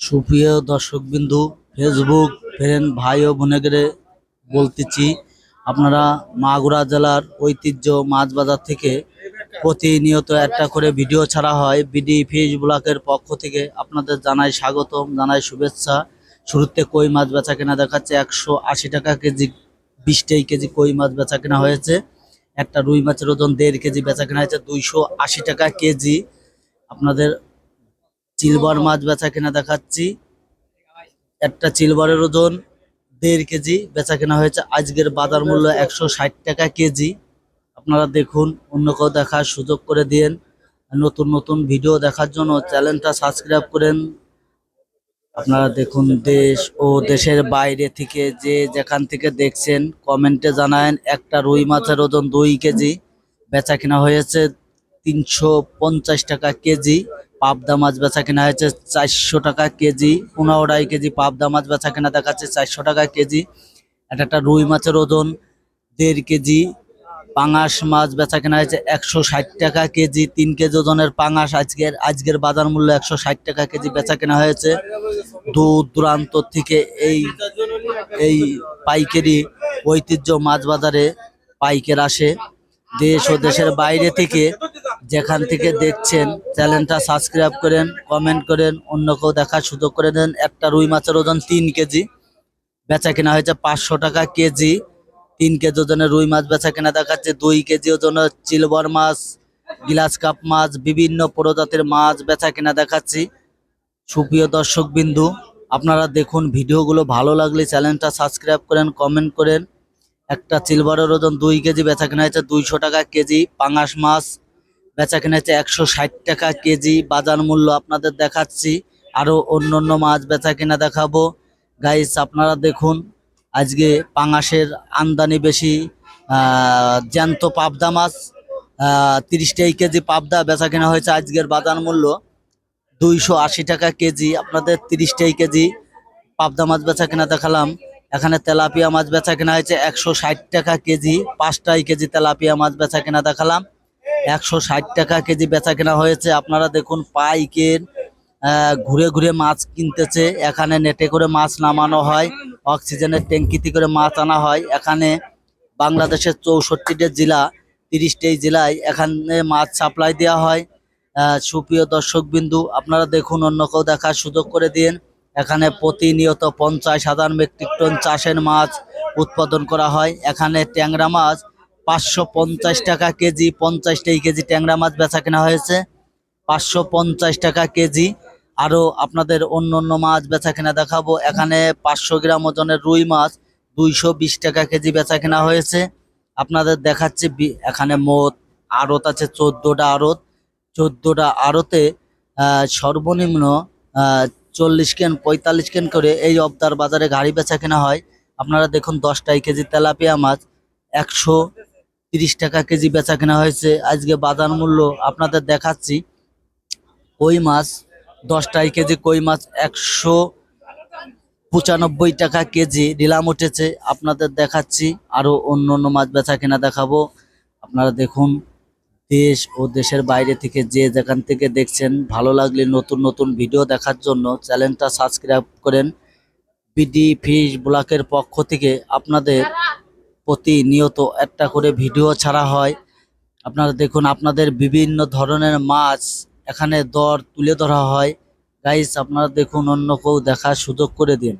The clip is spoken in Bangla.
সুপ্রিয় দর্শকবিন্দু, ফেসবুক ফ্রেন্ড ভাই ও বোনেদের বলতেছি, আপনারা মাগুরা জেলার ঐতিহ্য মাছ বাজার থেকে প্রতিনিয়ত একটা করে ভিডিও ছাড়া হয়। বিডি ফিশ ব্লকের পক্ষ থেকে আপনাদের জানাই স্বাগতম, জানাই শুভেচ্ছা। শুরুতে কই মাছ বেচা কেনা দেখাচ্ছে 180 টাকা কেজি, 20 কেজি কই মাছ বেচা কেনা হয়েছে। একটা রুই মাছের ওজন 1.5 কেজি বেচা কেনা হয়েছে 280 টাকা কেজি। আপনাদের চিলবার মাছ বেচা কেনা দেখাচ্ছি। একটা চিলবারের ওজন 1.5 কেজি বেচা কেনা হয়েছে। আজকের বাজার মূল্য 160 টাকা কেজি। আপনারা দেখুন, অন্য কেউ দেখার সুযোগ করে দিন। নতুন নতুন ভিডিও দেখার জন্য চ্যানেলটা সাবস্ক্রাইব করেন। আপনারা দেখুন, দেশ ও দেশের বাইরে থেকে যে যেখান থেকে দেখছেন কমেন্টে জানায়েন। একটা রুই মাছের ওজন 2 কেজি বেচা কেনা হয়েছে 350 টাকা কেজি। পাবদা মাছ বেচা কেনা হয়েছে 400 টাকা কেজি। 15.5 কেজি পাবদা মাছ বেচা কেনা দেখাচ্ছে 400 টাকা কেজি। একটা রুই মাছের ওজন 1.5 কেজি। পাঙাশ মাছ বেচা কেনা হয়েছে 160 টাকা কেজি। 3 কেজি ওজনের পাঙাশ আজকের বাজার মূল্য 160 টাকা কেজি বেচা কেনা হয়েছে। দূর দূরান্ত থেকে এই এই পাইকারি ঐতিহ্য মাছ বাজারে পাইকার আসে। দেশ ও দেশের বাইরে থেকে যেখান থেকে দেখছেন চ্যানেলটা সাবস্ক্রাইব করেন, কমেন্ট করেন, অন্য কেউ দেখার সুযোগ করে দেন। একটা রুই মাছের ওজন 3 কেজি বেচা কেনা হয়েছে 500 টাকা কেজি। 3 কেজি ওজনের রুই মাছ বেচা কেনা দেখাচ্ছে। 2 কেজি ওজনের চিলবার মাছ, গ্লাস কাপ মাছ, বিভিন্ন প্রজাতির মাছ বেচা কেনা দেখাচ্ছি। সুপ্রিয় দর্শক বিন্দু, আপনারা দেখুন, ভিডিওগুলো ভালো লাগলে চ্যানেলটা সাবস্ক্রাইব করেন, কমেন্ট করেন। একটা সিলভারের ওজন 2 কেজি বেচা কেনা হয়েছে 200 টাকা কেজি। পাঙাশ মাছ বেচা কেনা হয়েছে 160 টাকা কেজি। বাজার মূল্য আপনাদের দেখাচ্ছি। আরো অন্য মাছ বেচা কেনা দেখাবো। গাইস, আপনারা দেখুন, আজকে পাঙাশের আমদানি বেশি। জ্যান্ত পাবদা মাছ 30 কেজি পাবদা বেচা কেনা হয়েছে। আজকের বাজার মূল্য 280 টাকা কেজি। আপনাদের 30 কেজি পাবদা মাছ বেচা কেনা দেখালাম। এখানে তেলাপিয়া মাছ বেচা কেনা হয়েছে 160 টাকা কেজি। 5 কেজি তেলাপিয়া মাছ বেচা কেনা দেখালাম। 160 টাকা কেজি বেচা কেনা হয়েছে। আপনারা দেখুন, পাইকের ঘুরে ঘুরে মাছ কিনতেছে। এখানে নেটে করে মাছ নামানো হয়, অক্সিজেনের ট্যাঙ্কিতে করে মাছ আনা হয়। এখানে বাংলাদেশের 64টা জেলা, 30টি জেলায় এখানে মাছ সাপ্লাই দেওয়া হয়। সুপ্রিয় দর্শক বিন্দু, আপনারা দেখুন, অন্য কেউ দেখার সুযোগ করে দিন। এখানে প্রতিনিয়ত 50,000 মেট্রিক টন চাষের মাছ উৎপাদন করা হয়। এখানে ট্যাংরা মাছ 550 টাকা কেজি। 50 কেজি ট্যাংরা মাছ বেচা কেনা হয়েছে 550 টাকা কেজি। আরো আপনাদের অন্য মাছ বেচা কেনা দেখাবো। এখানে 500 গ্রাম ওজনের রুই মাছ 220 টাকা কেজি বেচা কেনা হয়েছে। আপনাদের দেখাচ্ছি, এখানে মোট আড়ত আছে 14টা আড়ত। 14টা আড়তে সর্বনিম্ন 40 কেন 45 কেন করে এই অবতার বাজারে গাড়ি বেচা কেনা হয়। আপনারা দেখুন, 10 কেজি তেলাপিয়া মাছ 130 টাকা কেজি বেচা কেনা হয়েছে। আজকে বাজার মূল্য আপনাদের দেখাচ্ছি। কই মাছ 10 কেজি কই মাছ 195 টাকা কেজি নিলাম উঠেছে। আপনাদের দেখাচ্ছি। আরো অন্য মাছ বেচা কেনা দেখাবো। আপনারা দেখুন, দেশ ও দেশের বাইরে থেকে যে যেখান থেকে দেখছেন, ভালো লাগলে নতুন নতুন ভিডিও দেখার জন্য চ্যানেলটা সাবস্ক্রাইব করেন। বিডি ফিশ ব্লকের পক্ষ থেকে আপনাদের প্রতিনিয়ত একটা করে ভিডিও ছাড়া হয়। আপনারা দেখুন, আপনাদের বিভিন্ন ধরনের মাছ এখানে দর তুলে ধরা হয়। গাইস, আপনারা দেখুন, অন্য কেউ দেখার সুযোগ করে দিন।